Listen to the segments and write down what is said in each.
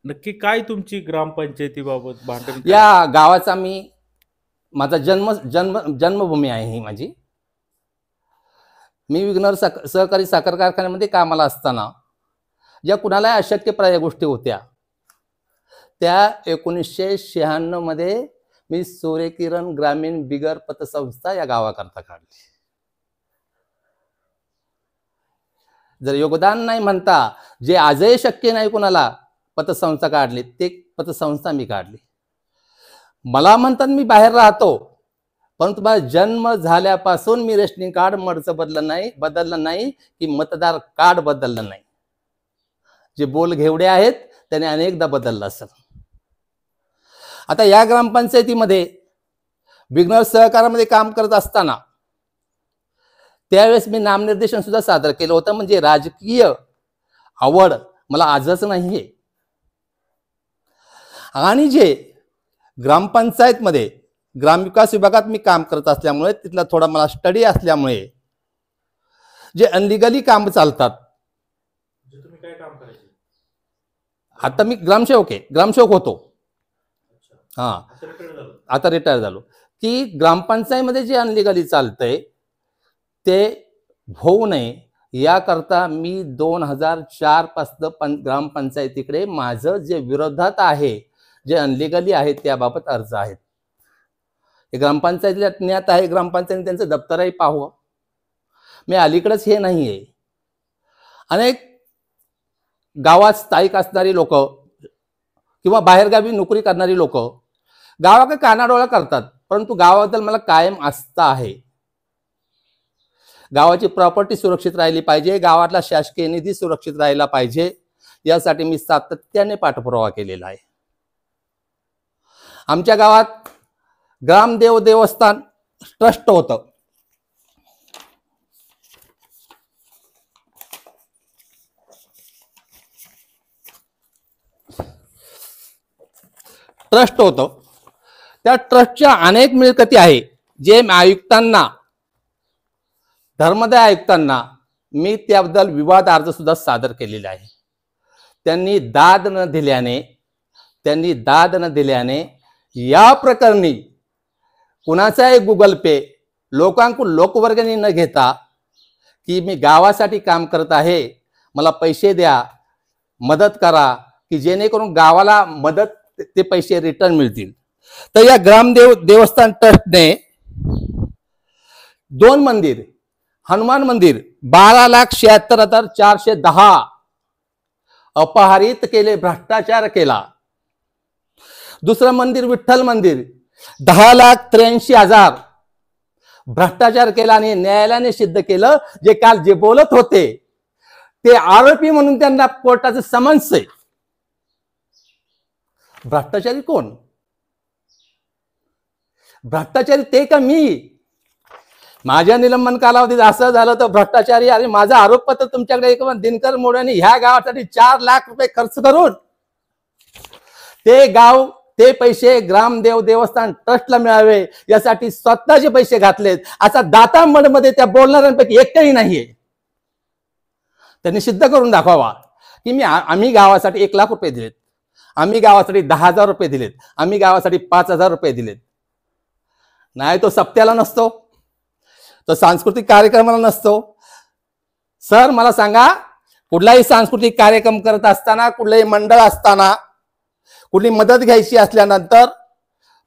नक्की काय तुमची ग्रामपंचायतीबाबत भांडण काय? या गावाचा माझा जन्मभूमी आहे ही माझी. मी विघ्नर सहकारी साखर कारखान्यामध्ये कामाला असताना ज्या कुणाला अशक्यप्राय गोष्टी होत्या त्या 1996 मध्ये मी सूर्यकिरण ग्रामीण बिगर पतसंस्था या गावाकरता काढली. जर योगदान नाही म्हणता जे आजही शक्य नाही कुणाला पतसंस्था काढली ते पतसंस्था मी काढली. मला म्हणतात मी बाहेर राहतो, परंतु माझा जन्म झाल्यापासून मी रेशनिंग कार्ड मडचं बदललं नाही की मतदार कार्ड बदललं नाही. जे बोल घेवडे आहेत त्याने अनेकदा बदललं असेल. आता या ग्रामपंचायतीमध्ये विघ्नर सहकारामध्ये काम करत असताना त्यावेळेस मी नामनिर्देशन सुद्धा सादर केलं होतं. म्हणजे राजकीय आवड मला आजच नाहीये. आणि जे ग्रामपंचायतमध्ये ग्रामविकास विभागात मी काम करत असल्यामुळे तिथला थोडा मला स्टडी असल्यामुळे जे अनलिगली काम चालतात. तुम्ही काय काम करायचे? आता मी ग्रामसेवक होतो. हा, आता रिटायर झालो. की ग्रामपंचायतीमध्ये जे अनलिगली चालतंय ते होऊ नये याकरता मी 2004 पासून ग्रामपंचायतीकडे माझं जे विरोधात आहे जे अनलिगली आहे त्याबाबत अर्ज आहेत. हे ग्रामपंचायतीला आहे. ग्रामपंचायतीने त्यांचं दप्तरही पाहावं. मी अलीकडेच हे नाहीये. अनेक गावात स्थायिक असणारी लोक किंवा बाहेरगावी नोकरी करणारी लोक गावाकडे कानाडोळा करतात, परंतु गावाबद्दल मला कायम आस्था आहे. गावाची प्रॉपर्टी सुरक्षित राहिली पाहिजे, गावातला शासकीय निधी सुरक्षित राहिला पाहिजे यासाठी मी सातत्याने पाठपुरावा केलेला आहे. आमच्या गावात ग्रामदेव देवस्थान ट्रस्ट होतं. त्या ट्रस्टच्या अनेक मिळकती आहे जे आयुक्तांना, धर्मदाय आयुक्तांना मी त्याबद्दल विवाद अर्ज सुद्धा सादर केलेला आहे. त्यांनी दाद न दिल्याने या प्रकरणी कुणाचाही गुगल पे लोकांकडून लोकवर्गणी न घेता की मी गावासाठी काम करत आहे, मला पैसे द्या, मदत करा की जेणेकरून गावाला मदत ते पैसे रिटर्न मिळतील. तर या ग्रामदेव देवस्थान ट्रस्टने 2 मंदिर, हनुमान मंदिर 12,76,410 अपहरित केले, भ्रष्टाचार केला. दुसरं मंदिर विठ्ठल मंदिर 10,83,000 भ्रष्टाचार केला आणि न्यायालयाने सिद्ध केलं जे काल जे बोलत होते ते आरोपी म्हणून त्यांना कोर्टाचं समन्स आहे. भ्रष्टाचारी कोण? भ्रष्टाचारी ते का मी? माझ्या निलंबन कालावधीत असं झालं तर भ्रष्टाचारी आणि माझं आरोपपत्र तुमच्याकडे एक दिनकर मोड्यांनी ह्या गावासाठी 4 लाख रुपये खर्च करून ते पैसे ग्रामदेव देवस्थान ट्रस्टला मिळावे यासाठी स्वतःचे पैसे घातलेत. असा दाता मध्ये त्या बोलणाऱ्यांपैकी एकही नाहीये. त्यांनी सिद्ध करून दाखवावा की आम्ही गावासाठी 1 लाख रुपये दिलेत, आम्ही गावासाठी 10,000 रुपये दिलेत, आम्ही गावासाठी 5,000 रुपये दिलेत. नाही तो सप्त्याला नसतो, तो सांस्कृतिक कार्यक्रमाला नसतो. सर मला सांगा, कुठलाही सांस्कृतिक कार्यक्रम करत असताना, कुठलंही मंडळ असताना, कुठली मदत घ्यायची असल्यानंतर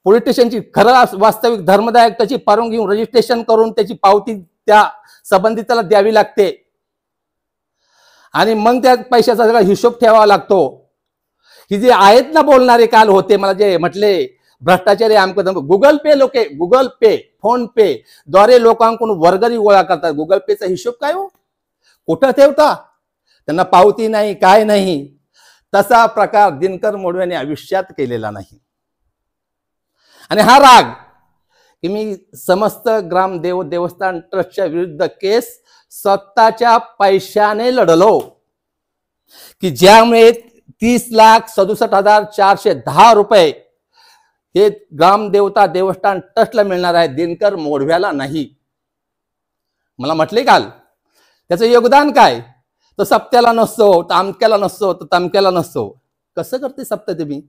पोलीस स्टेशनची खरं वास्तविक धर्मदायकची परवानगी घेऊन रजिस्ट्रेशन करून त्याची पावती त्या संबंधिताला द्यावी लागते आणि मग त्या पैशाचा सगळा हिशोब ठेवावा लागतो. ही जे आहेत ना बोलणारे काल होते, मला जे म्हटले भ्रष्टाचारी आमकं गुगल पे फोन पे द्वारे लोकांकडून वर्गणी गोळा करतात. गुगल पेचा हिशोब काय हो, कुठं ठेवता? त्यांना पावती नाही, काय नाही. तसा प्रकार दिनकर मोडव्याने आयुष्यात केलेला नाही. आणि हा राग की मी समस्त ग्रामदेव देवस्थान ट्रस्टच्या विरुद्ध केस स्वतःच्या पैशाने लढलो की ज्यामुळे 30,67,410 रुपये हे ग्रामदेवता देवस्थान ट्रस्टला मिळणार आहे, दिनकर मोडव्याला नाही. मला म्हटले काल त्याचं योगदान काय? तो सप्त्याला नसतो, तर अमक्याला नसतो, तर तमक्याला नसतो. कसं करते सप्ते तुम्ही?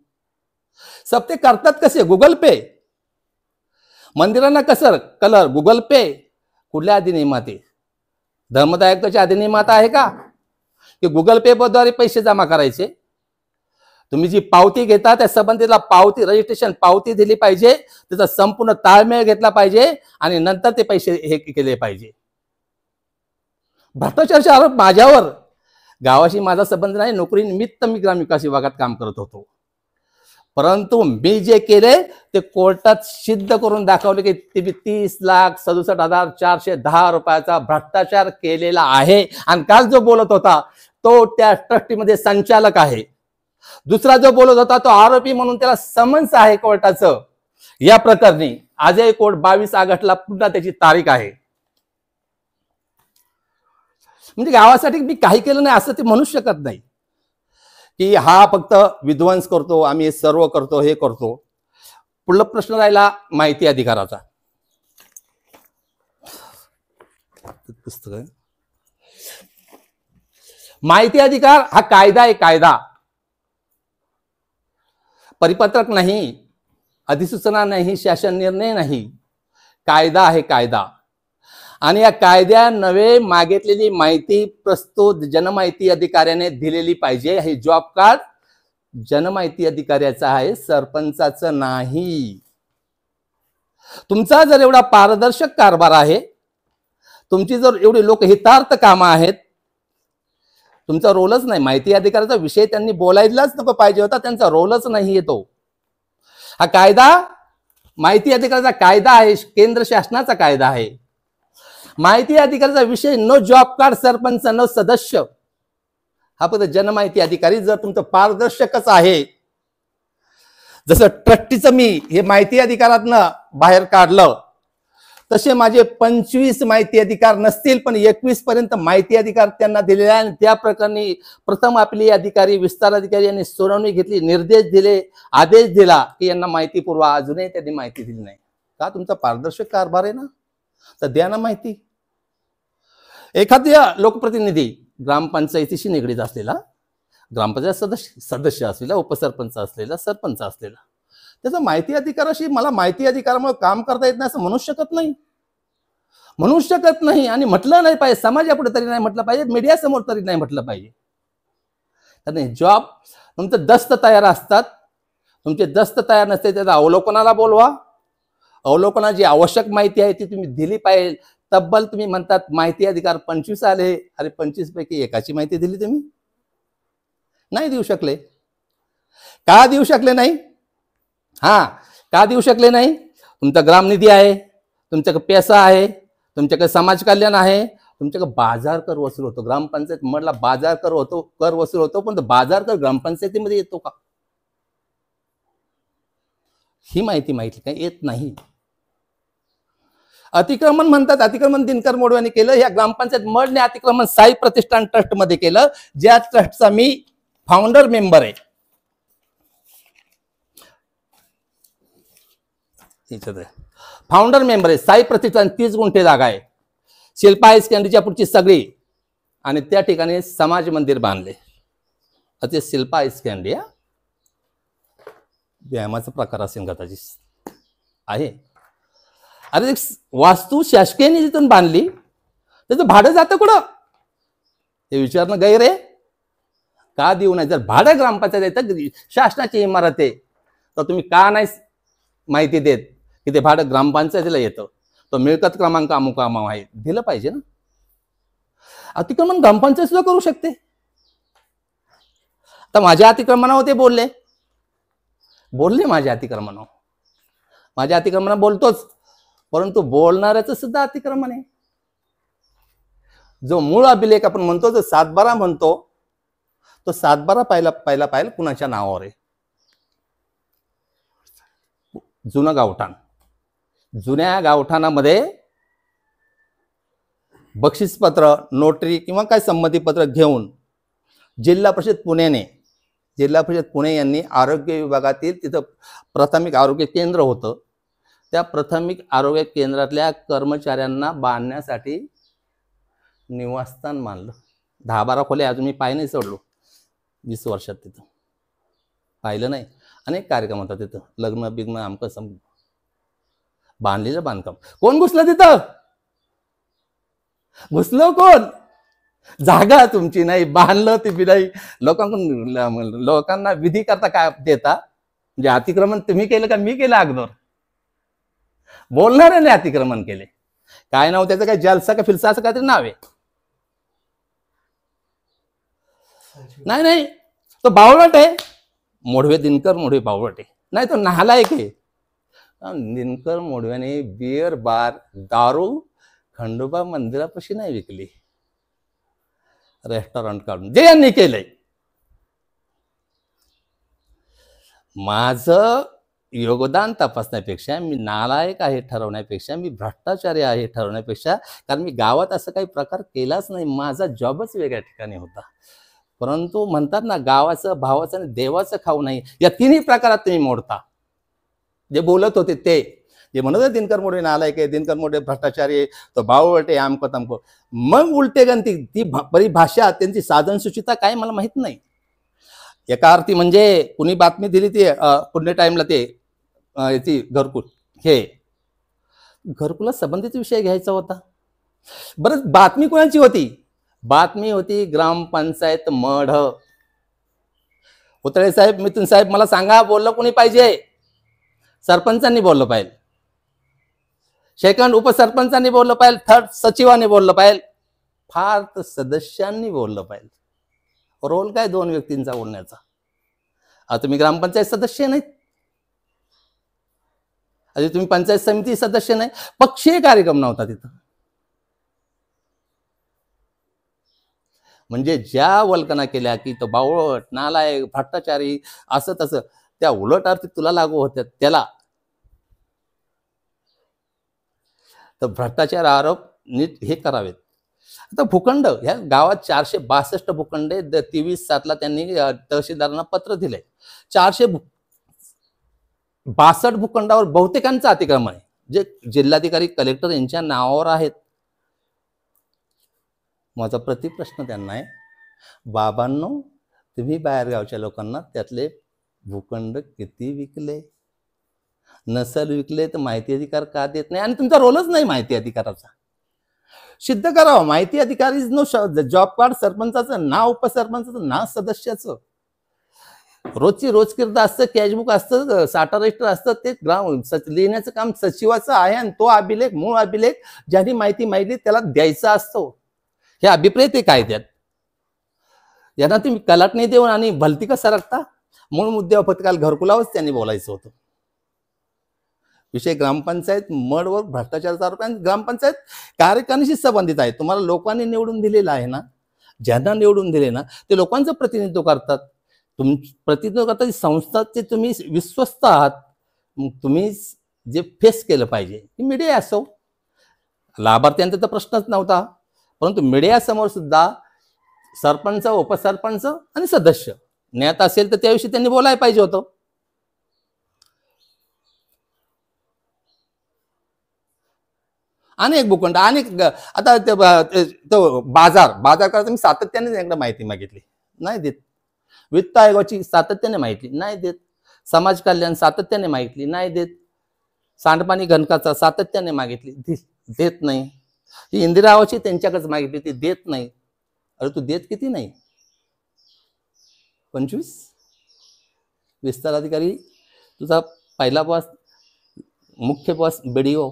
सप्ते करतात कसे? गुगल पे. मंदिरांना कसं कलर? गुगल पे. कुठल्या अधिनियमात आहे? धर्मदायकाच्या अधिनियमात आहे का की गुगल पे द्वारे पैसे जमा करायचे? तुम्ही जी पावती घेता त्या संबंधीला पावती, रजिस्ट्रेशन पावती दिली पाहिजे, त्याचा संपूर्ण ताळमेळ घेतला पाहिजे आणि नंतर ते पैसे हे केले पाहिजे. भ्रष्टाचाराचे आरोप माझ्यावर. गावाशी माझा संबंध नाही, नोकरी निमित्त मी ग्रामविकास विभागात काम करत होतो. परंतु मी जे केले ते कोर्टात सिद्ध करून दाखवले की 30,67,410 रुपयाचा भ्रष्टाचार केलेला आहे. आणि काल जो बोलत होता तो त्या ट्रस्टीमध्ये संचालक आहे. दुसरा जो बोलत होता तो आरोपी म्हणून त्याला समन्स आहे कोर्टाचं या प्रकरणी. आजही कोर्ट 22 ऑगस्टला पुन्हा त्याची तारीख आहे. म्हणजे गावासाठी मी काही केलं नाही असं ते म्हणू शकत नाही की हा फक्त विध्वंस करतो, आम्ही हे सर्व करतो, हे करतो. पुढला प्रश्न राहिला माहिती अधिकाराचा. पुस्तक आहे. माहिती अधिकार हा कायदा आहे, कायदा. परिपत्रक नाही, अधिसूचना नाही, शासन निर्णय नाही, कायदा आहे, कायदा. आणि या कायद्यान्वये मागितलेली माहिती प्रस्तुत जनमाहिती अधिकाऱ्याने दिलेली पाहिजे. हे जॉब कार्ड जनमाहिती अधिकाऱ्याचा आहे, सरपंचाचं नाही. तुमचा जर एवढा पारदर्शक कारभार आहे, तुमची जर एवढी लोकहितार्थ कामं आहेत, तुमचा रोलच नाही. माहिती अधिकाराचा विषय त्यांनी बोलायलाच नको पाहिजे होता, त्यांचा रोलच नाही येतो. हा कायदा माहिती अधिकाराचा कायदा आहे, केंद्र शासनाचा कायदा आहे. माहिती अधिकाराचा विषय no job card sarpanch, no सदस्य. हा फक्त जनमाहिती अधिकारी. जर तुमचं पारदर्शकच आहे, जसं ट्रस्टीचं मी हे माहिती अधिकारातनं बाहेर काढलं, तसे माझे 25 माहिती अधिकार नसतील पण 21 पर्यंत माहिती अधिकार त्यांना दिलेले आहे. आणि त्या प्रकरणी प्रथम आपली अधिकारी, विस्तार अधिकारी यांनी सुनावणी घेतली, निर्देश दिले, आदेश दिला की यांना माहिती पुरवा. अजूनही त्यांनी माहिती दिली नाही. का? तुमचा पारदर्शक कारभार आहे ना, तर द्या ना माहिती. एखाद्या लोकप्रतिनिधी ग्रामपंचायतीशी निगडीत असलेला, ग्रामपंचायत सदस्य असलेला, उपसरपंच असलेला, सरपंच असलेला, त्याचा माहिती अधिकाराशी मला माहिती अधिकारामुळे काम करता येत नाही असं म्हणू शकत नाही, म्हणू शकत नाही. आणि म्हटलं नाही पाहिजे, समाजापुढे तरी नाही म्हटलं पाहिजे, मीडिया समोर तरी नाही म्हटलं पाहिजे. कारण जॉब तुमचं दस्त तयार असतात, तुमचे दस्त तयार नसते त्याचा अवलोकनाला बोलवा. अवलोकनाची आवश्यक माहिती आहे ती तुम्ही दिली पाहिजे. तब्बल तुम्ही म्हणतात माहिती अधिकार 25 आले, अरे 25 पैकी एकाची माहिती दिली तुम्ही? नाही देऊ शकले. का देऊ शकले नाही? का देऊ शकले नाही? तुमचा ग्रामनिधी आहे, तुमच्याकडे पैसा आहे, तुमच्याकडे समाज कल्याण आहे, तुमच्याकडे बाजार कर वसूल होतो. ग्रामपंचायत म्हणला बाजार कर होतो, कर वसूल होतो, पण बाजार कर ग्रामपंचायतीमध्ये येतो का? ही माहिती काही येत नाही. अतिक्रमण म्हणतात, अतिक्रमण दिनकर मोडवे यांनी केलं. या ग्रामपंचायत मडने अतिक्रमण साई प्रतिष्ठान ट्रस्ट मध्ये केलं, ज्या ट्रस्टचा मी फाउंडर मेंबर आहे. फाउंडर मेंबर आहे. साई प्रतिष्ठान 30 गुंठे जागा आहे, शिल्पा हाय सेकंडरीच्या पुढची सगळी. आणि त्या ठिकाणी समाज मंदिर बांधले. ते शिल्पा हाय सेकंडरी व्यायामाचा प्रकार असेल गताची आहे. अरे वास्तू शासकीय निधीतून बांधली, त्याचं भाडं जातं कुठं हे विचारणं गैर आहे. का देऊ नाही? जर भाडं ग्रामपंचायत येतं, शासनाची इमारत आहे, तर तुम्ही का नाही माहिती देत की ते भाडं ग्रामपंचायतीला येतं, तो मिळकत क्रमांक अमुक अमुक आहे, दिलं पाहिजे ना. अतिक्रमण ग्रामपंचायत सुद्धा करू शकते. तर माझ्या अतिक्रमणावर ते बोलले माझ्या अतिक्रमणावर, माझ्या अतिक्रमणा बोलतोच, परंतु बोलणाऱ्याचं सुद्धा अतिक्रमण आहे. जो मूळ अभिलेख आपण म्हणतो, जो 7/12 म्हणतो, तो 7/12 पाहिला कुणाच्या नावावर आहे? जुनं गावठाण. जुन्या गावठाणामध्ये बक्षीसपत्र, नोटरी किंवा काय संमतीपत्र घेऊन जिल्हा परिषद पुणे यांनी आरोग्य विभागातील तिथं प्राथमिक आरोग्य केंद्र होतं, त्या प्राथमिक आरोग्य केंद्रातल्या कर्मचाऱ्यांना बांधण्यासाठी निवासस्थान मानलं. 10-12 खोल्या अजून मी पाय नाही सोडलो 20 वर्षात तिथं. पाहिलं नाही. अनेक कार्यक्रम होतात तिथं, लग्न बिग्न आमकं सम बांधलेलं बांधकाम. कोण घुसलं तिथं? घुसलं कोण? जागा तुमची नाही, बांधलं ते बी नाही. लोकांना विधी करता काय देता? म्हणजे अतिक्रमण तुम्ही केलं का मी केलं अगोदर? बोलणाऱ्याने अतिक्रमण केले. काय नाव त्याचं? काय जलसा का फिलसा असं काहीतरी नाव आहे. नाही नाही, तो बावळट आहे. मोढवे, दिनकर मोढवे बावळट आहे. नाही, तो नालायक आहे. दिनकर मोढव्याने बियर बार, दारू खंडोबा मंदिरापाशी नाही विकली, रेस्टॉरंट काढून, जे यांनी केलंय. माझं योगदान तपासण्यापेक्षा, मी नालायक आहे ठरवण्यापेक्षा, मी भ्रष्टाचारी आहे ठरवण्यापेक्षा, कारण मी गावात असं काही प्रकार केलाच नाही, माझा जॉबच वेगळ्या ठिकाणी होता. परंतु म्हणतात ना, गावाचं, भावाचं आणि देवाचं खाऊ नाही, या तिन्ही प्रकारात तुम्ही मोडता. जे बोलत होते ते, जे म्हणत होते दिनकर मोढे नालायक आहे, दिनकर मोढे भ्रष्टाचारी आहे, तो बावळटे आमको तमको, मग उलटे गणती ती परिभाषा, त्यांची साधन सुचिता काय मला माहित नाही. एका अर्थी म्हणजे कुणी बातमी दिली ती पुण्य टाइमला, ते याची घरकुल, हे घरकुला संबंधित विषय घ्यायचा होता. बरं, बातमी कोणाची होती? बातमी होती ग्रामपंचायत मढ. उतळे साहेब, मिथुन साहेब, मला सांगा, बोललं कोणी पाहिजे? सरपंचांनी बोललं पाहिजे, सेकंड उपसरपंचांनी बोललं पाहिजे, थर्ड सचिवाने बोललं पाहिजे, फार सदस्यांनी बोललं पाहिजे. रोल काय दोन व्यक्तींचा बोलण्याचा? आता तुम्ही ग्रामपंचायत सदस्य नाहीत, अरे तुम्ही पंचायत समिती सदस्य नाही, पक्षीय कार्यक्रम नव्हता तिथं. म्हणजे ज्या वल्कना केल्या की तो बावळट, नालायक, भ्रष्टाचारी, असं तसं, त्या उलट अर्थी तुला लागू होत्या त्याला. तर भ्रष्टाचार आरोप नीट हे करावेत. आता भूखंड, ह्या गावात 462 भूखंड 23/7 त्यांनी तहसीलदारांना पत्र दिले. 462 भूखंडावर बहुतेकांचं अतिक्रमण आहे, जे जिल्हाधिकारी, कलेक्टर यांच्या नावावर आहेत. माझा प्रतिप्रश्न त्यांना आहे, बाबांनो, तुम्ही बाहेरगावच्या लोकांना त्यातले भूखंड किती विकले? नसल विकले तर माहिती अधिकार का देत नाही? आणि तुमचा रोलच नाही माहिती अधिकाराचा. सिद्ध करावं. माहिती अधिकारी नो जॉब कार्ड, सरपंचाचं नाव, उपसरपंचाचं नाव, सदस्याचं रोजची रोजकीर्द असतं, कॅशबुक असतं, साठा रजिस्टर असतं, ते लिहिण्याचं काम सचिवाचं आहे. आणि तो अभिलेख, मूळ अभिलेख ज्यांनी माहिती माहिती त्याला द्यायचा असतो. हे अभिप्रेत आहे कायद्यात. यांना तुम्ही कलाटणी देऊन आणि भलती का सरकता? मूळ मुद्द्यावर फक्त काल घरकुलावरच त्यांनी बोलायचं होतं. विषय ग्रामपंचायत मडवर भ्रष्टाचाराचा आरोप आहे. ग्रामपंचायत कार्यकारिणीशी संबंधित आहे. तुम्हाला लोकांनी निवडून दिलेलं आहे ना, ज्यांना निवडून दिले ना, ते लोकांचं प्रतिनिधित्व करतात. प्रतिनिधित्व करतात संस्थाचे तुम्ही विश्वस्त आहात. मग तुम्ही जे फेस केलं पाहिजे, की मीडिया असो, लाभार्थ्यांचा तर प्रश्नच नव्हता, परंतु मीडियासमोर सुद्धा सरपंच, उपसरपंच आणि सदस्य ज्ञात असेल तर त्याविषयी त्यांनी बोलायला पाहिजे होतं. अनेक भूखंड, अनेक, आता तो बाजार करायचं मी सातत्याने एकदा माहिती मागितली, नाही देत. वित्त आयोगाची सातत्याने माहिती नाही देत. समाज कल्याण सातत्याने मागितली, नाही देत. सांडपाणी घनकाचा सातत्याने मागितली, देत नाही. ही इंदिरा आवासची त्यांच्याकडेच मागितली, ती देत नाही. अरे तू देत किती नाही? 25. विस्तार अधिकारी तुझा पहिला बॉस, मुख्य बॉस BDO,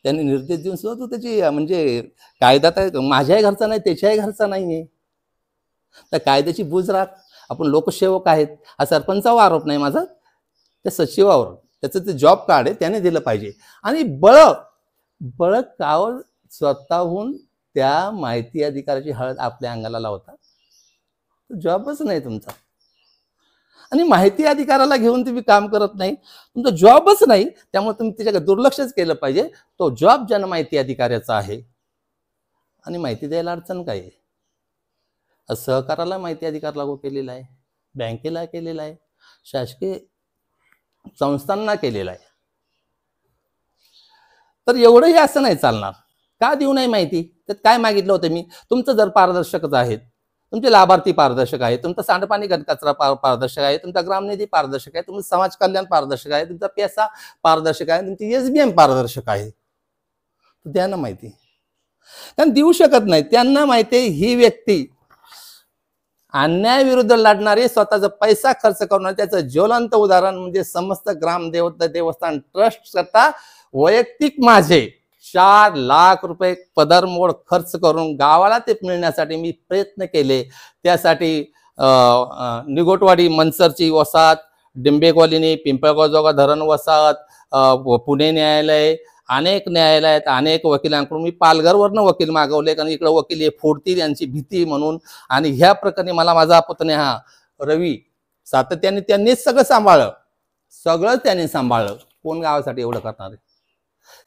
त्यांनी निर्देश देऊन सुद्धा तू त्याची, म्हणजे कायदा तर माझ्याही घरचा नाही, त्याच्याही घरचा नाहीये. तर कायद्याची बूज राख. आपण लोकसेवक आहेत, हा सरपंचावर आरोप नाही माझा, त्या सचिवावर. त्याचं ते जॉब कार्ड आहे, त्याने दिलं पाहिजे. आणि बळ कावर स्वतःहून त्या माहिती अधिकाराची हळद आपल्या अंगाला लावता. जॉबच नाही तुमचा. आणि माहिती अधिकाराला घेऊन तुम्ही काम करत नाही, तुमचा जॉबच नाही, त्यामुळे तुम्ही त्याच्याकडे दुर्लक्षच केलं पाहिजे. तो जॉब जनमाहिती अधिकाऱ्याचा आहे. आणि माहिती द्यायला अडचण काय आहे? सहकाराला माहिती अधिकार लागू केलेला आहे, बँकेला केलेला आहे, शासकीय संस्थांना केलेला आहे. तर एवढंही असं नाही चालणार. का देऊ नाही माहिती? त्यात काय मागितलं होतं मी? तुमचं जर पारदर्शकच आहेत, तुमचे लाभार्थी पारदर्शक आहे, तुमचा सांडपाणी कचरा पारदर्शक आहे, तुमचा ग्रामनिधी पारदर्शक आहे, तुमचं समाज कल्याण पारदर्शक आहे, तुमचा पैसा पारदर्शक आहे, तुमची SBM पारदर्शक आहे. त्यांना माहिती, कारण देऊ शकत नाही. त्यांना माहिती आहे ही व्यक्ती अन्यायाविरुद्ध लढणारी, स्वतःचा पैसा खर्च करणारी. त्याचं ज्वलंत उदाहरण म्हणजे समस्त देवस्थान ट्रस्ट करता वैयक्तिक माझे 4 लाख रुपये पदरमोड खर्च करून गावाला ते मिळण्यासाठी मी प्रयत्न केले. त्यासाठी निगोटवाडी मनसरची वसाहत, डिंबे कॉलनी, पिंपळगाव धरण वसाहत, पुणे न्यायालय, अनेक न्यायालयात अनेक वकिलांकडून मी पालघरवरनं वकील मागवले, कारण इकडे वकील हे फोडतील यांची भीती म्हणून. आणि ह्या प्रकरणी मला माझा पुतण्या हा रवी सातत्याने त्यांनीच सगळं सांभाळलं, सगळं त्यांनी सांभाळलं. कोण गावासाठी एवढं करणार आहे?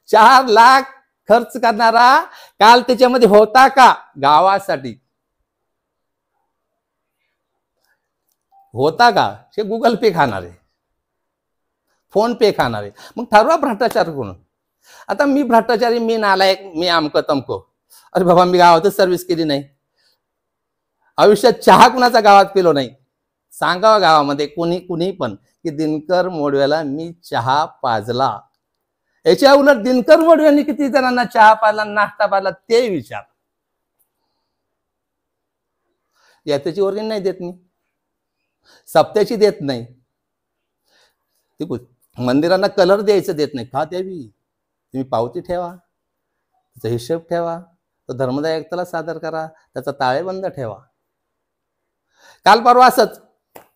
4 लाख खर्च करणारा काल त्याच्यामध्ये होता का? गावासाठी होता का? हे गुगल पे खाणारे, फोन पे खाणारे. मग ठरवा भ्रष्टाचार कोण. आता मी भ्रष्टाचारी, मी नालायक, मी आमकं तमकं. अरे बाबा, मी गावातच सर्व्हिस केली नाही, आयुष्यात चहा कुणाचा गावात पिलो नाही. सांगावं गावामध्ये कुणी पण की दिनकर मोडव्याला मी चहा पाजला. याच्या उलट दिनकर मोडव्यांनी किती जणांना चहा पाजला, नाश्ता पाजला ते विचार. यात्रेची वर्गणी नाही देत मी, सप्त्याची देत नाही, मंदिरांना कलर द्यायचं देत नाही. का द्यावी? तुम्ही पावती ठेवा, त्याचा हिशोब ठेवा, तो धर्मदाय आयुक्ताला सादर करा, त्याचा ताळेबंद ठेवा. काल परवा असंच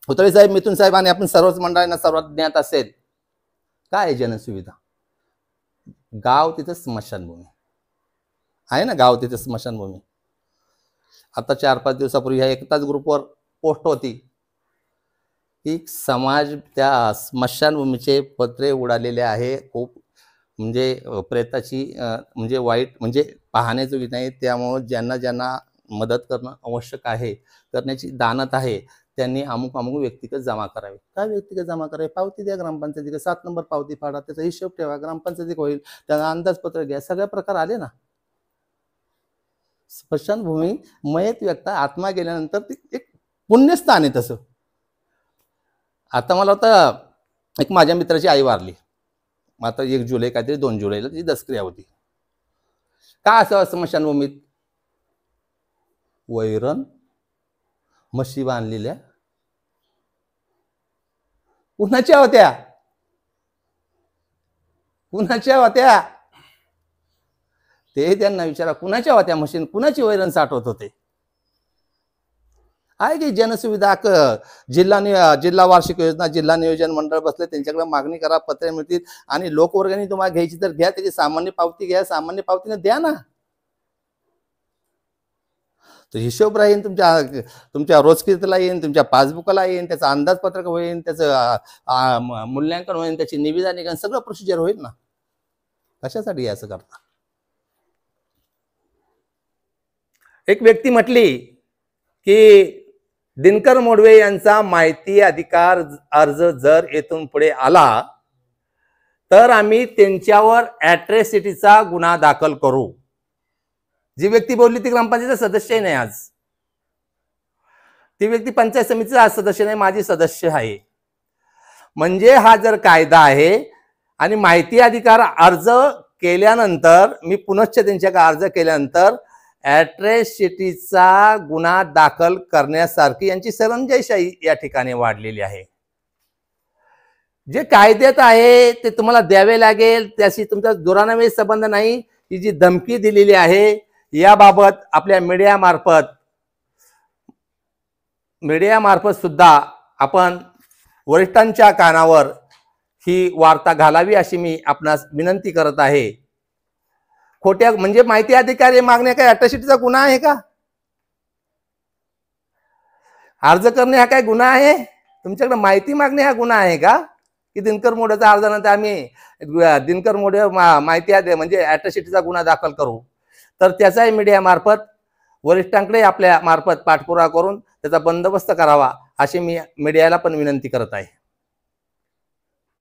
होतळे साहेब, मिथुन साहेब आणि आपण सर्वच मंडळांना सर्वात ज्ञात असेल काय जनसुविधा. गाव तिथं स्मशानभूमी आहे ना, गाव तिथे स्मशानभूमी. आता 4-5 दिवसापूर्वी ह्या एकताच ग्रुपवर पोस्ट होती की समाज त्या स्मशानभूमीचे पत्रे उडालेले आहे. खूप म्हणजे प्रेताची म्हणजे वाईट म्हणजे पाहण्याजोगी नाही. त्यामुळे ज्यांना ज्यांना मदत करणं आवश्यक आहे, करण्याची दानत आहे, त्यांनी अमुक व्यक्तिगत जमा करावे. काय व्यक्तिगत जमा करावे? पावती द्या ग्रामपंचायतीकडे, 7 नंबर पावती फाडा, त्याचा हिशोब ठेवा, ग्रामपंचायतीक होईल, त्याला अंदाजपत्र घ्या. सगळे प्रकार आले ना. स्मशानभूमी मयत व्यक्ती आत्मा गेल्यानंतर ती एक पुण्यस्थान आहे. तसं आता मला होतं, एक माझ्या मित्राची आई वारली, आता 1 जुलै काहीतरी 2 जुलैला ती दसक्रिया होती. का असावं स्मशानभूमीत? वैरण, म्हशी बांधलेल्या कुणाच्या होत्या? कुणाच्या होत्या ते त्यांना विचारा. कुणाच्या होत्या म्हशी? कुणाची वैरण साठवत होते? आहे की जनसुविधा, जिल्हा वार्षिक योजना, जिल्हा नियोजन मंडळ बसले, त्यांच्याकडे मागणी करा, पत्रे मिळतील. आणि लोकवर्गणी तुम्हाला घ्यायची तर घ्या, त्याची सामान्य पावती घ्या, सामान्य पावतीने द्या ना. तो हिशोब राहील, तुमच्या रोजकीला येईन, तुमच्या पासबुकला येईन, त्याचं अंदाजपत्रक होईल, त्याचं मूल्यांकन होईल, त्याची निविदा निघेल, सगळं प्रोसिजर होईल ना. कशासाठी असं करता? एक व्यक्ती म्हटली की दिनकर मोडवे यांचा माहिती अधिकार अर्ज जर येथून पुढे आला तर आम्ही त्यांच्यावर ॲट्रॉसिटीचा गुन्हा दाखल करू. जी व्यक्ती बोलली ती ग्रामपंचायत सदस्य नाही. आज ती व्यक्ती पंचायत समितीचा आज सदस्य नाही, माझी सदस्य आहे. म्हणजे हा जर कायदा आहे आणि माहिती अधिकार अर्ज केल्यानंतर, मी पुनश्च त्यांच्याकडे अर्ज केल्यानंतर ॲट्रॉसिटीचा गुन्हा दाखल करण्यासारखी यांची सरंजाईशाही या ठिकाणी वाढलेली आहे. जे कायद्यात आहे ते तुम्हाला द्यावे लागेल, त्याशी तुमचा दुरान्वयी संबंध नाही. ही जी धमकी दिलेली आहे याबाबत आपल्या मीडियामार्फत सुद्धा आपण वरिष्ठांच्या कानावर ही वार्ता घालावी अशी मी आपणास विनंती करत आहे. खोट्या म्हणजे माहिती अधिकारी मागण्या काय ॲट्रॉसिटीचा गुन्हा आहे का? अर्ज करणे हा काय गुन्हा आहे? तुमच्याकडे माहिती मागणे हा गुन्हा आहे का? की दिनकर मोडेचा अर्जानंतर आम्ही दिनकर मोडे माहिती म्हणजे ॲट्रॉसिटीचा गुन्हा दाखल करू? तर त्याचाही मीडियामार्फत वरिष्ठांकडे आपल्या मार्फत पाठपुरावा करून त्याचा बंदोबस्त करावा अशी मी मीडियाला पण विनंती करत आहे.